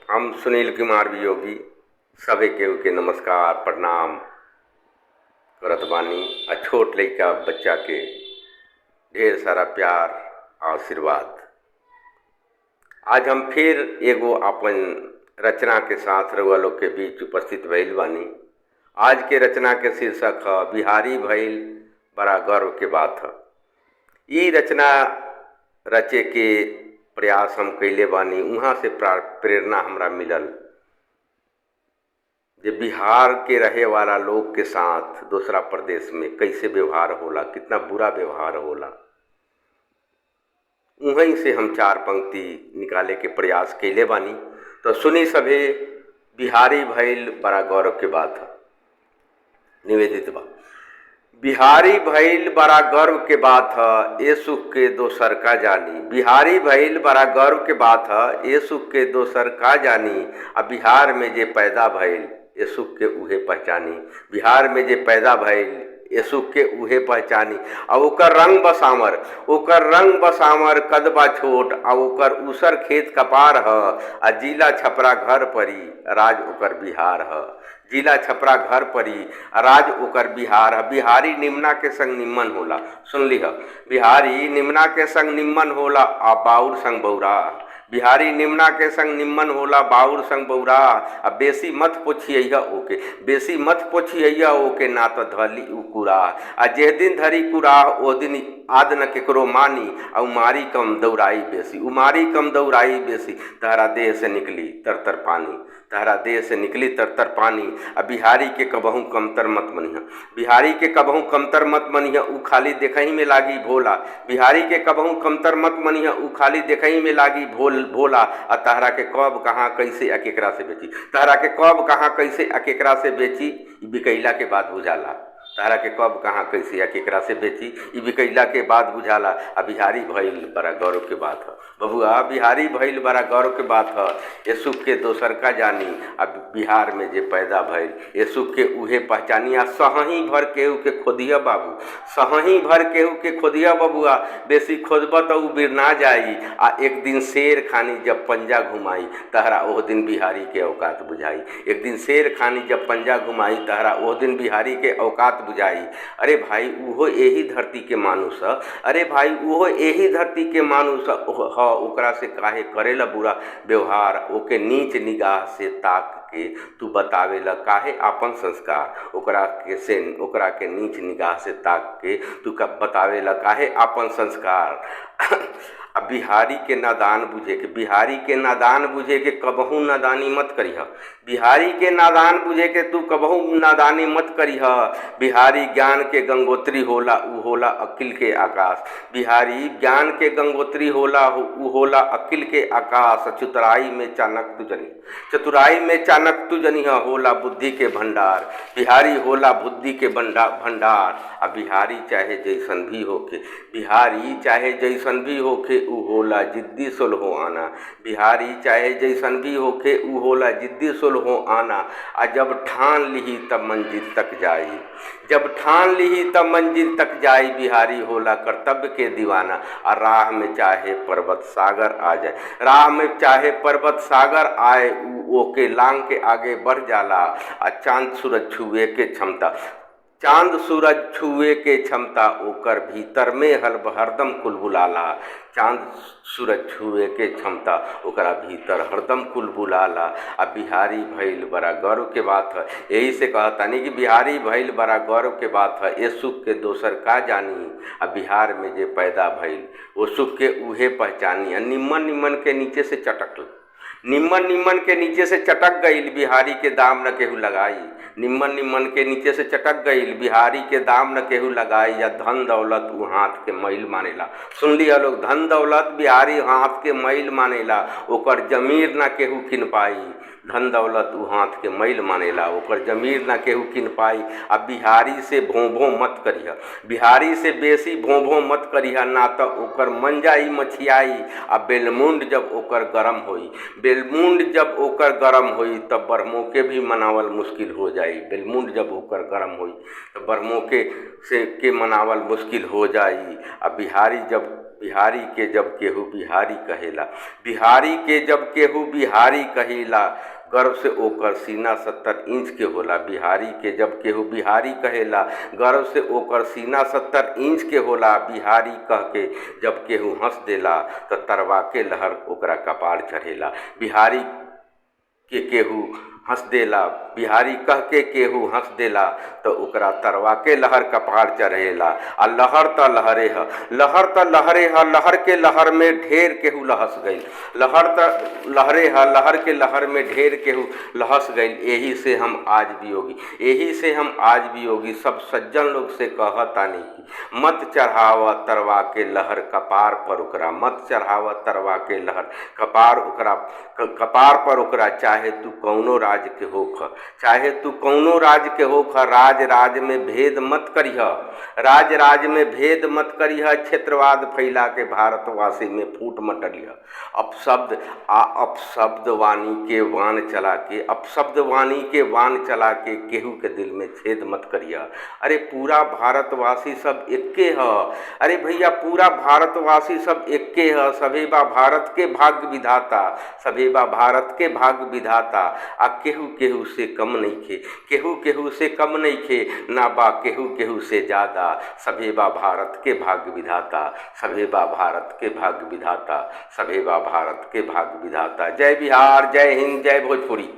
हम सुनील कुमार वियोगी सभी केहू के नमस्कार प्रणाम करत बानी। छोट लइका बच्चा के ढेर सारा प्यार आशीर्वाद। आज हम फिर एगो अपन रचना के साथ रउआ लोग के बीच उपस्थित भइल बानी। आज के रचना के शीर्षक है बिहारी भइल बड़ा गर्व के बात है। ये रचना रचे के प्रयास हम कैले बानी, वहाँ से प्रेरणा हमरा मिलल जे बिहार के रहे वाला लोग के साथ दूसरा प्रदेश में कैसे व्यवहार होला, कितना बुरा व्यवहार होला। वहीं से हम चार पंक्ति निकाले के प्रयास कैले बानी। तो सुनी सभे, बिहारी भइल बड़ा गौरव के बात है। निवेदित बा। बिहारी भइल बड़ा गर्व के बात है, ये सुख के दोसर का जानी। बिहारी भइल बड़ा गर्व के बात है, ये सुख के दोसर का जानी। अब बिहार में जे पैदा भइल ये सुख के उहे पहचानी। बिहार में जे पैदा भइल ये सुख के उहे पहचानी। अब ओकर रंग बसामर, ओकर रंग बसामर कदबा छोट, अब ओकर उसर खेत कपार ह। आ जिला छपरा घर परी राज ओकर बिहार ह। जिला छपरा घर परी राज ओकर बिहार है। बिहारी निम्ना के संग निम्मन होला। सुन लिह, बिहारी निम्ना के संग निम्मन होला आ बाउर संग बौरा। बिहारी निम्ना के संग निम्मन होला बाउर संग बौरा। अब बेसी मत पोछिया ओके, बेसी मत पोछिया ओके, ना तो धली उकुरा। आ जे दिन धरी कुरा ओ दिन आद न केकरो मानी। आ उमारी कम दौड़ाई बेसी, उमारी कम दौड़ाई बेसी। तहरा देह से निकली तर तर पानी, तहरा देह से निकली तर तर पानी। अब बिहारी के कबहू कमतर मत मनिहा, बिहारी के कबहू कमतर मत मनिहा, उ खाली देखही में लागी भोला। बिहारी के कबहू कमतर मत मनिहा, उ खाली देखही में लागी भोला। आ तहरा के कब कहाँ कैसे आ केकरा से बेची, तहरा के कब कहाँ कैसे आ केकरा से बेची, बिकैला के बाद बुझाला। तहरा के कब कहाँ कैसे या केकरा से बेची, ई बिकैला के बाद बुझाला। आ बिहारी भइल बड़ा गौरव के बात है। बबुआ, बिहारी भइल बड़ा गौरव के बात है, ये सुख के दोसर का जानी। अब बिहार में जे पैदा भइल ये सुख के उहे पहचानी। आ सहही भर केहू के खोदिया बाबू, सहही भर केहू के खोदिया बबुआ। बेसी खोदब तो उ बिरना जाई। आ एक दिन शेर खानी जब पंजा घुमाई, तहरा ओह दिन बिहारी के औकात बुझाई। एक दिन शेर खानी जब पंजा घुमाई, तहरा ओह दिन बिहारी के औकात बुझाई। अरे भाई, उहो यही धरती के मानुष है। अरे भाई, उहो यही धरती के मानुष है। ओकरा से काहे करेला बुरा व्यवहार, ओके नीच निगाह से ताक के तू बतावेला काहे आपन संस्कार। ओकरा के नीच निगाह से ताक के तू बतावेला काहे आपन संस्कार। अब बिहारी के नादान बुझे के, बिहारी के नादान बुझे के कबहू नादानी मत करिह। बिहारी के नादान बुझे के तू कबहू नादानी मत करिह। बिहारी ज्ञान के गंगोत्री होला, उ होला अकिल के आकाश। बिहारी ज्ञान के गंगोत्री होला, उ होला अकिल के आकाश। चतुराई में चाणक तू जनी, चतुराई में चाणक तू जनिह, होला बुद्धि के भंडार। बिहारी होला बुद्धि के भंडार। अब बिहारी चाहे जैसन भी होके, बिहारी चाहे जैसन भी होके, उ होला जिद्दी सुलहो आना। बिहारी चाहे जैसन भी होके, उ होला जिद्दी सुलहो आना। आ जब ठान लिही तब मंजिल तक जाई, जब ठान लिही तब मंजिल तक जाई। बिहारी होला कर्तव्य के दीवाना। आ राह में चाहे पर्वत सागर आ जाए, राह में चाहे पर्वत सागर आए, ओके लांग के आगे बढ़ जाला। आ चांद सूरज छुए के क्षमता, चांद सूरज छुए के क्षमता ओकर भीतर में हरदम कुलबुलाला। चांद सूरज छुए के क्षमता ओकरा भीतर हरदम कुलबुलाला। अब बिहारी भइल बड़ा गौरव के बात है। यही से कहतानी कि बिहारी भइल बड़ा गौरव के बात है, ये सुख के दोसर का जानी। अब बिहार में जे पैदा भइल वो सुख के उहे पहचानी। निम्मन निम्मन के नीचे से चटक, निम्मन निम्मन के नीचे से चटक गईल, बिहारी के दाम न केहू लगाई। निम्मन निम्मन के नीचे से चटक गईल, बिहारी के दाम न केहू लगाई। या धन दौलत उ हाथ के मैल मानेला। सुन लिया लोग, धन दौलत बिहारी हाथ के मैल मानेला, ओकर जमीर न केहू किन पाई। धन दौलत उ हाथ के मैल मानेला, ओकर जमीर न केहू किन पाई। अब बिहारी से भों भों मत करिह, बिहारी से बेसी भों भों मत करिह, ना तो ओकर मंजाई मछियाई। आ बेलमुंड जब ओकर गरम होई, बेलमुंड जब ओकर गरम होई, तब बरमो के भी मनावल मुश्किल हो जाई। बेलमुंड जब ओकर गरम होई तो बरमो के मनावल मुश्किल हो जाई। अब बिहारी जब बिहारी के जब केहू बिहारी कहेला, बिहारी के जब केहू बिहारी कहेला, गर्व से ओकर सीना 70 इंच के होला। बिहारी के जब केहू बिहारी कहेला, गर्व से ओकर सीना 70 इंच के होला। बिहारी कह के जब केहू हंस देला, तो तरवा के लहर ओकरा कपार चढ़ेला। बिहारी के केहू हंस देला, बिहारी कह के केहू हंस देला, तो ओकरा तरवा के लहर कपार चढ़ेला। आ लहर त लहरे ह, लहर त लहरे ह, लहर के लहर में ढेर केहू लहस गईल। लहर त लहरे ह, लहर के लहर में ढेर केहू लहस गईल। यही से हम आज भी योगी, यही से हम आज भी योगी सब सज्जन लोग से कहतानी कि मत चढ़ाव तरवा के लहर कपार पर ओकरा, मत चढ़ाव तरवा के लहर कपार ओकरा, कपार पर ओकरा। चाहे तू कौनो राज के होख, चाहे तू कौनो राज के होख, राज राज में भेद मत करिह, राज राज में भेद मत करिह। क्षेत्रवाद फैला के भारतवासी में फूट मत डलिह। अपशब्द वाणी के वाण चला के, अपशब्द वाणी के वाण चला के केहू के दिल में छेद मत करिह। अरे पूरा भारतवासी सब एक्के ह, अरे भैया पूरा भारतवासी सब एक्के ह। सभे बा भारत के भाग्य विधाता, सभे बा भारत के भाग्य विधाता। आ केहू केहू से कम नइखे, केहू केहू से कम नइखे, ना बा केहू केहू से ज़्यादा। सभे बा भारत के भाग्य विधाता, सभे बा भारत के भाग्य विधाता, सभे बा भारत के भाग्य विधाता। जय बिहार, जय हिंद, जय भोजपुरी।